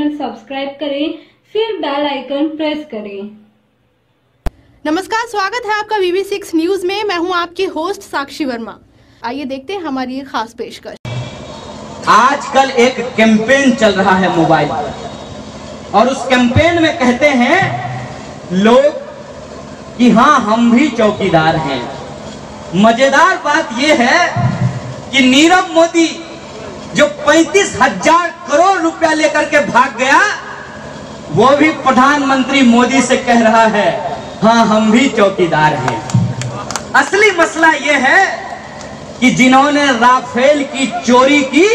Channel subscribe करें, फिर bell icon press करें। नमस्कार, स्वागत है आपका VV6 न्यूज में। मैं हूं आपकी होस्ट साक्षी वर्मा। आइए देखते हैं हमारी ये खास पेशकश। आजकल एक कैंपेन चल रहा है मोबाइल पर, और उस कैंपेन में कहते हैं लोग कि हाँ, हम भी चौकीदार हैं। मजेदार बात यह है कि नीरव मोदी जो 35,000 करोड़ रुपया लेकर के भाग गया, वो भी प्रधानमंत्री मोदी से कह रहा है हाँ, हम भी चौकीदार हैं। असली मसला यह है कि जिन्होंने राफेल की चोरी की,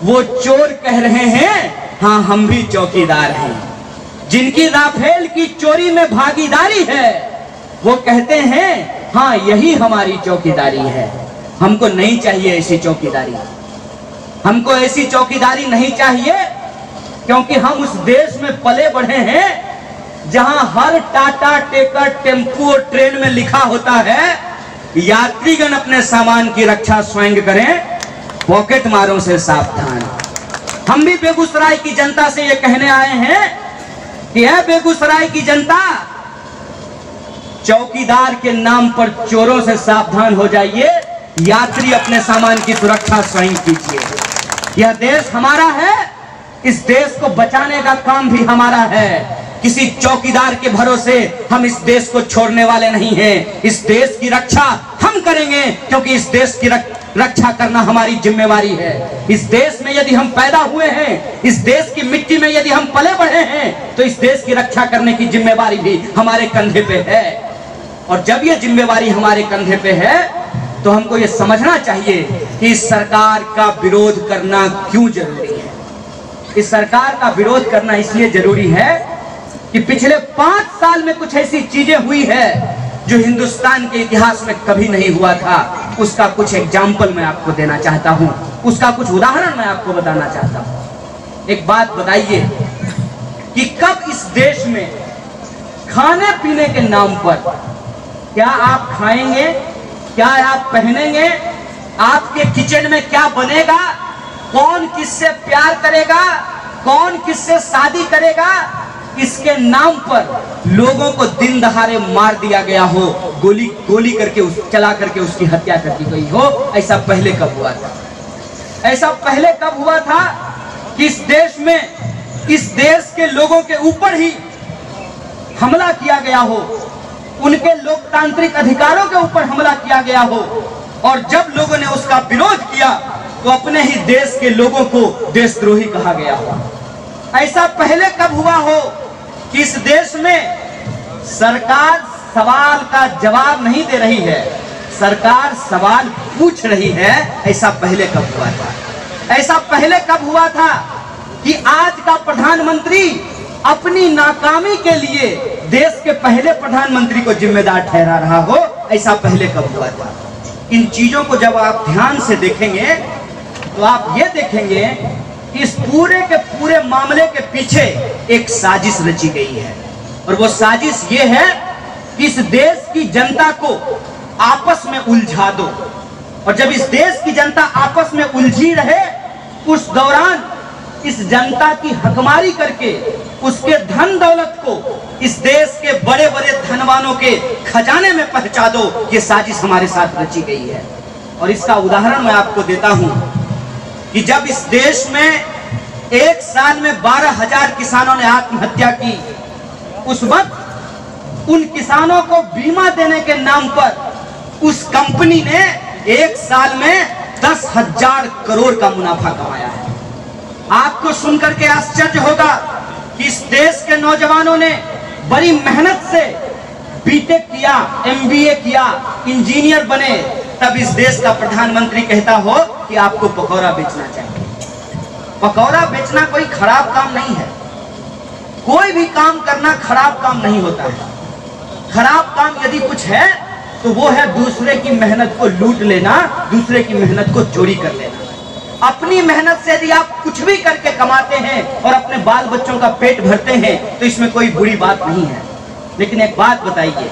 वो चोर कह रहे हैं हाँ, हम भी चौकीदार हैं। जिनकी राफेल की चोरी में भागीदारी है, वो कहते हैं हाँ, यही हमारी चौकीदारी है। हमको नहीं चाहिए ऐसी चौकीदारी। हमको ऐसी चौकीदारी नहीं चाहिए, क्योंकि हम उस देश में पले बढ़े हैं जहां हर टाटा, टेकर, टेम्पू और ट्रेन में लिखा होता है यात्रीगण अपने सामान की रक्षा स्वयं करें, पॉकेट मारों से सावधान। हम भी बेगूसराय की जनता से ये कहने आए हैं कि है बेगूसराय की जनता, चौकीदार के नाम पर चोरों से सावधान हो जाइए, यात्री अपने सामान की सुरक्षा स्वयं कीजिए। यह देश हमारा है, इस देश को बचाने का काम भी हमारा है। किसी चौकीदार के भरोसे हम इस देश को छोड़ने वाले नहीं हैं। इस देश की रक्षा हम करेंगे, क्योंकि इस देश की रक्षा करना हमारी जिम्मेवारी है। इस देश में यदि हम पैदा हुए हैं, इस देश की मिट्टी में यदि हम पले बढ़े हैं, तो इस देश की रक्षा करने की जिम्मेवारी भी हमारे कंधे पे है। और जब यह जिम्मेवारी हमारे कंधे पे है, तो हमको ये समझना चाहिए कि इस सरकार का विरोध करना क्यों जरूरी है। इस सरकार का विरोध करना इसलिए जरूरी है कि पिछले 5 साल में कुछ ऐसी चीजें हुई है जो हिंदुस्तान के इतिहास में कभी नहीं हुआ था। उसका कुछ एग्जाम्पल मैं आपको देना चाहता हूं, उसका कुछ उदाहरण मैं आपको बताना चाहता हूं। एक बात बताइए कि कब इस देश में खाने पीने के नाम पर, क्या आप खाएंगे, क्या आप पहनेंगे, आपके किचन में क्या बनेगा, कौन किससे प्यार करेगा, कौन किससे शादी करेगा, इसके नाम पर लोगों को दिन दहाड़े मार दिया गया हो, गोली करके चला करके उसकी हत्या कर दी गई हो। ऐसा पहले कब हुआ था? ऐसा पहले कब हुआ था कि इस देश में, इस देश के लोगों के ऊपर ही हमला किया गया हो, उनके लोकतांत्रिक अधिकारों के ऊपर हमला किया गया हो, और जब लोगों ने उसका विरोध किया तो अपने ही देश के लोगों को देशद्रोही कहा गया हो। ऐसा पहले कब हुआ हो कि इस देश में सरकार सवाल का जवाब नहीं दे रही है, सरकार सवाल पूछ रही है? ऐसा पहले कब हुआ था? ऐसा पहले कब हुआ था कि आज का प्रधानमंत्री अपनी नाकामी के लिए देश के पहले प्रधानमंत्री को जिम्मेदार ठहरा रहा हो? ऐसा पहले कब हुआ था? इन चीजों को जब आप ध्यान से देखेंगे तो आप ये देखेंगे कि इस पूरे के पूरे मामले के पीछे एक साजिश रची गई है, और वो साजिश ये है कि इस देश की जनता को आपस में उलझा दो। और जब इस देश की जनता आपस में उलझी रहे, उस दौरान इस जनता की हकमारी करके उसके धन दौलत को इस देश के बड़े बड़े धनवानों के खजाने में पहुंचा दो। ये साजिश हमारे साथ रची गई है। और इसका उदाहरण मैं आपको देता हूं कि जब इस देश में एक साल में 12,000 किसानों ने आत्महत्या की, उस वक्त उन किसानों को बीमा देने के नाम पर उस कंपनी ने एक साल में 10,000 करोड़ का मुनाफा कमाया है। आपको सुनकर के आश्चर्य होगा कि इस देश के नौजवानों ने बड़ी मेहनत से बीटेक किया, MBA किया, इंजीनियर बने, तब इस देश का प्रधानमंत्री कहता हो कि आपको पकौड़ा बेचना चाहिए। पकौड़ा बेचना कोई खराब काम नहीं है। कोई भी काम करना खराब काम नहीं होता है। खराब काम यदि कुछ है तो वो है दूसरे की मेहनत को लूट लेना, दूसरे की मेहनत को चोरी कर लेना। अपनी मेहनत से यदि आप कुछ भी करके कमाते हैं और अपने बाल बच्चों का पेट भरते हैं तो इसमें कोई बुरी बात नहीं है। लेकिन एक बात बताइए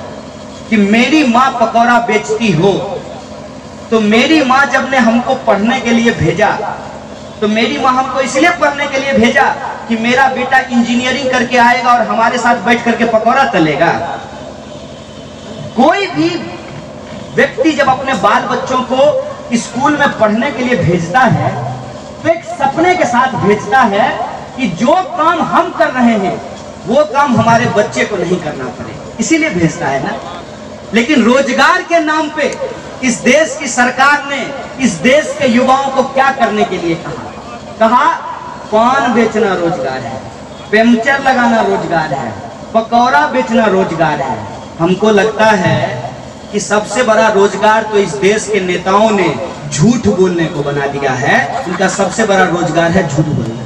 कि मेरी माँ पकौड़ा बेचती हो, तो मेरी माँ जब ने हमको पढ़ने के लिए भेजा, तो मेरी माँ हमको इसलिए पढ़ने के लिए भेजा कि मेरा बेटा इंजीनियरिंग करके आएगा और हमारे साथ बैठ करके पकौड़ा तलेगा? कोई भी व्यक्ति जब अपने बाल बच्चों को स्कूल में पढ़ने के लिए भेजता है तो एक सपने के साथ भेजता है कि जो काम हम कर रहे हैं वो काम हमारे बच्चे को नहीं करना पड़े, इसीलिए भेजता है ना। लेकिन रोजगार के नाम पे इस देश की सरकार ने इस देश के युवाओं को क्या करने के लिए कहा? पान बेचना रोजगार है, पंचर लगाना रोजगार है, पकौड़ा बेचना रोजगार है। हमको लगता है कि सबसे बड़ा रोजगार तो इस देश के नेताओं ने झूठ बोलने को बना दिया है। उनका सबसे बड़ा रोजगार है झूठ बोलना।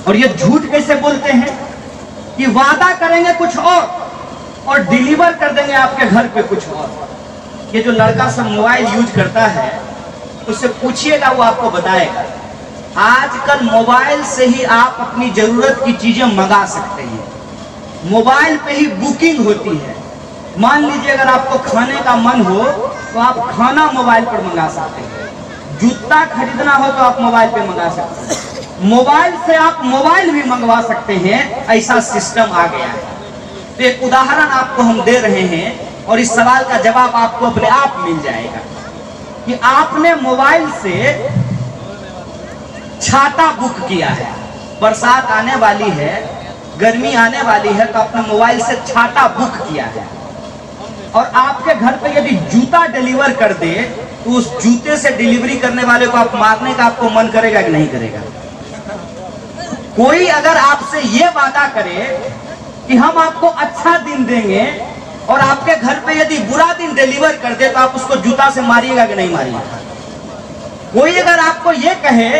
और ये झूठ कैसे बोलते हैं कि वादा करेंगे कुछ और डिलीवर कर देंगे आपके घर पे कुछ और। ये जो लड़का सब मोबाइल यूज करता है उससे पूछिएगा, वो आपको बताएगा। आजकल मोबाइल से ही आप अपनी जरूरत की चीजें मंगा सकते हैं, मोबाइल पे ही बुकिंग होती है। मान लीजिए अगर आपको खाने का मन हो तो आप खाना मोबाइल पर मंगा सकते हैं, जूता खरीदना हो तो आप मोबाइल पे मंगा सकते हैं, मोबाइल से आप मोबाइल भी मंगवा सकते हैं। ऐसा सिस्टम आ गया है। तो एक उदाहरण आपको हम दे रहे हैं और इस सवाल का जवाब आपको अपने आप मिल जाएगा कि आपने मोबाइल से छाता बुक किया है, बरसात आने वाली है, गर्मी आने वाली है, तो अपने मोबाइल से छाता बुक किया है और आपके घर पे यदि जूता डिलीवर कर दे तो उस जूते से डिलीवरी करने वाले को आप मारने का आपको मन करेगा कि नहीं करेगा? कोई अगर आपसे ये वादा करे कि हम आपको अच्छा दिन देंगे और आपके घर पे यदि बुरा दिन डिलीवर कर दे तो आप उसको जूता से मारिएगा कि नहीं मारिएगा? कोई अगर आपको ये कहे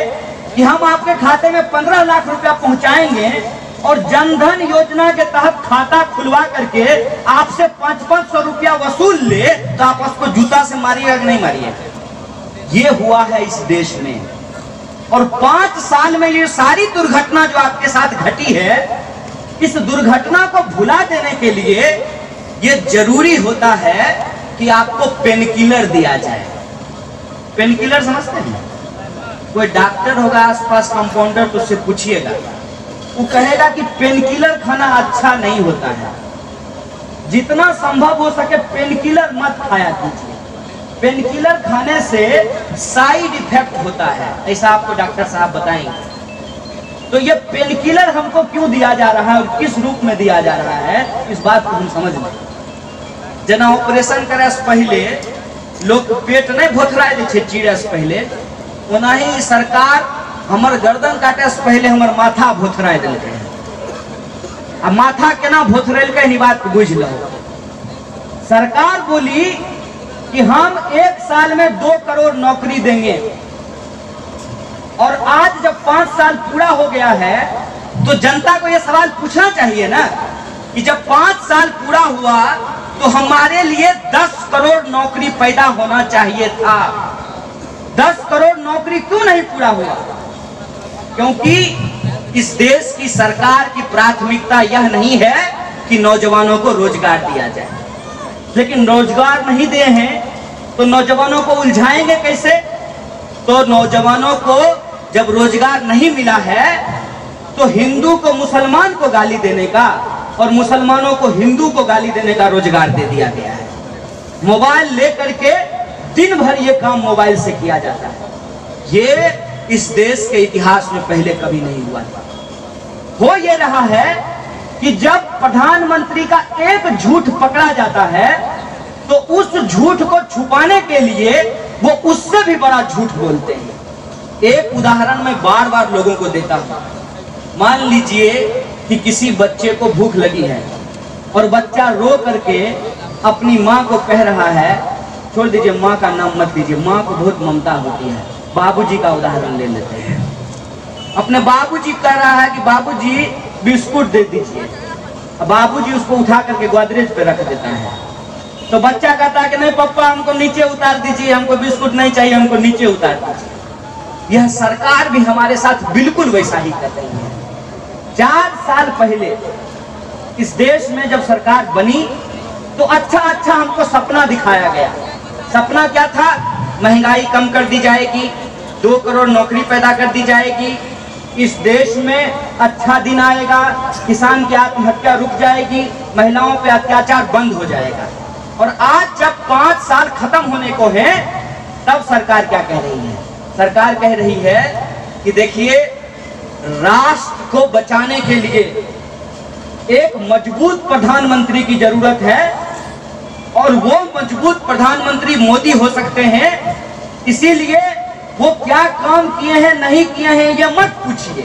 कि हम आपके खाते में 15 लाख रुपया पहुंचाएंगे और जनधन योजना के तहत खाता खुलवा करके आपसे 500 रुपया वसूल ले तो आप उसको जूता से मारिएगा कि नहीं मारिएगा? ये हुआ है इस देश में। और 5 साल में ये सारी दुर्घटना जो आपके साथ घटी है, इस दुर्घटना को भुला देने के लिए ये जरूरी होता है कि आपको पेन किलर दिया जाए। पेन किलर समझते हैं? कोई डॉक्टर होगा आसपास कंपाउंडर, तो उससे पूछिएगा, वो कहेगा कि पेन किलर खाना अच्छा नहीं होता है, जितना संभव हो सके पेन किलर मत खाया कीजिए, पेन किलर खाने से साइड इफेक्ट होता है, ऐसा आपको डॉक्टर साहब बताएंगे। तो ये पेन किलर हमको क्यों दिया जा रहा है और किस रूप में दिया जा रहा है, इस बात को हम समझ लें। जना ऑपरेशन करे से पहले लोग पेट नहीं भोथरा थे चीरे से पहले, ओना ही सरकार हमर गर्दन काटे से पहले हमर माथा भोथरा दिलके। अब माथा केना भोथरेलके ई बात बुझ लो। सरकार बोली कि हम 1 साल में 2 करोड़ नौकरी देंगे और आज जब 5 साल पूरा हो गया है तो जनता को यह सवाल पूछना चाहिए ना कि जब 5 साल पूरा हुआ तो हमारे लिए 10 करोड़ नौकरी पैदा होना चाहिए था। 10 करोड़ नौकरी क्यों नहीं पूरा हुआ? क्योंकि इस देश की सरकार की प्राथमिकता यह नहीं है कि नौजवानों को रोजगार दिया जाए, लेकिन रोजगार नहीं दिए हैं तो नौजवानों को उलझाएंगे कैसे? तो नौजवानों को जब रोजगार नहीं मिला है तो हिंदू को मुसलमान को गाली देने का और मुसलमानों को हिंदू को गाली देने का रोजगार दे दिया गया है। मोबाइल लेकर के दिन भर ये काम मोबाइल से किया जाता है। ये इस देश के इतिहास में पहले कभी नहीं हुआ था। हो ये रहा है कि जब प्रधानमंत्री का एक झूठ पकड़ा जाता है तो उस झूठ को छुपाने के लिए वो उससे भी बड़ा झूठ बोलते हैं। एक उदाहरण मैं बार बार लोगों को देता हूं। मान लीजिए कि किसी बच्चे को भूख लगी है और बच्चा रो करके अपनी माँ को कह रहा है, छोड़ दीजिए माँ का नाम मत लीजिए, माँ को बहुत ममता होती है, बाबूजी का उदाहरण ले लेते हैं। अपने बाबूजी कह रहा है कि बाबूजी बिस्कुट दे दीजिए, बाबूजी उसको उठा करके गोदरेज पे रख देता है। तो बच्चा कहता है कि नहीं पापा हमको नीचे उतार दीजिए, हमको बिस्कुट नहीं चाहिए, हमको नीचे उतार दीजिए। यह सरकार भी हमारे साथ बिल्कुल वैसा ही कर रही है। 4 साल पहले इस देश में जब सरकार बनी तो अच्छा हमको सपना दिखाया गया। सपना क्या था? महंगाई कम कर दी जाएगी, 2 करोड़ नौकरी पैदा कर दी जाएगी, इस देश में अच्छा दिन आएगा, किसान की आत्महत्या रुक जाएगी, महिलाओं पे अत्याचार बंद हो जाएगा। और आज जब 5 साल खत्म होने को हैं, तब सरकार क्या कह रही है? सरकार कह रही है कि देखिए, राष्ट्र को बचाने के लिए एक मजबूत प्रधानमंत्री की जरूरत है और वो मजबूत प्रधानमंत्री मोदी हो सकते हैं। इसीलिए वो क्या काम किए हैं नहीं किए हैं ये मत पूछिए,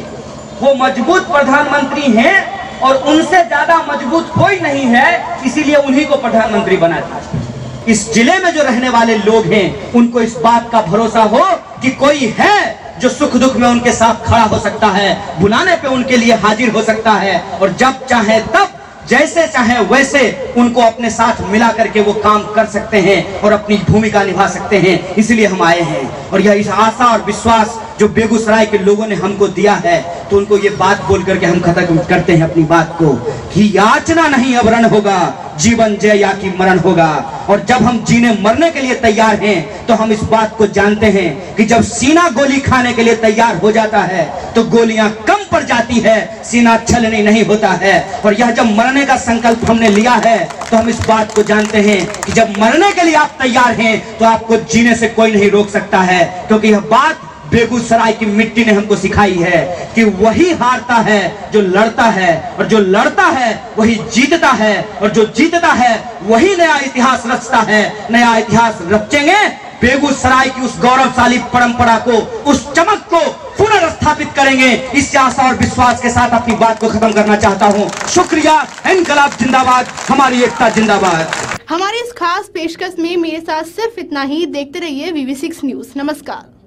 वो मजबूत प्रधानमंत्री हैं और उनसे ज्यादा मजबूत कोई नहीं है, इसीलिए उन्हीं को प्रधानमंत्री बना दिया। इस जिले में जो रहने वाले लोग हैं उनको इस बात का भरोसा हो कि कोई है जो सुख दुख में उनके साथ खड़ा हो सकता है, बुलाने पे उनके लिए हाजिर हो सकता है और जब चाहे तब जैसे चाहे वैसे उनको अपने साथ मिला करके वो काम कर सकते हैं और अपनी भूमिका निभा सकते हैं। इसलिए हम आए हैं और यह इस आशा और विश्वास जो बेगूसराय के लोगों ने हमको दिया है, तो उनको ये बात बोल करके हम खत्म करते हैं अपनी बात को कि याचना नहीं अब रण होगा, जीवन जय या कि मरण होगा। और जब हम जीने मरने के लिए तैयार हैं तो हम इस बात को जानते हैं कि जब सीना गोली खाने के लिए तैयार हो जाता है तो गोलियां कम पड़ जाती है, सीना छलनी नहीं होता है। और यह जब मरने का संकल्प हमने लिया है तो हम इस बात को जानते हैं कि जब मरने के लिए आप तैयार हैं तो आपको जीने से कोई नहीं रोक सकता है, क्योंकि यह बात बेगूसराय की मिट्टी ने हमको सिखाई है कि वही हारता है जो लड़ता है और जो लड़ता है वही जीतता है और जो जीतता है वही नया इतिहास रचता है। नया इतिहास रचेंगे, बेगूसराय की उस गौरवशाली परंपरा को, उस चमक को पुनर्स्थापित करेंगे। इस आशा और विश्वास के साथ अपनी बात को खत्म करना चाहता हूं। शुक्रिया। इनकलाब जिंदाबाद, हमारी एकता जिंदाबाद। हमारी इस खास पेशकश में मेरे साथ सिर्फ इतना ही। देखते रहिए VV6 न्यूज। नमस्कार।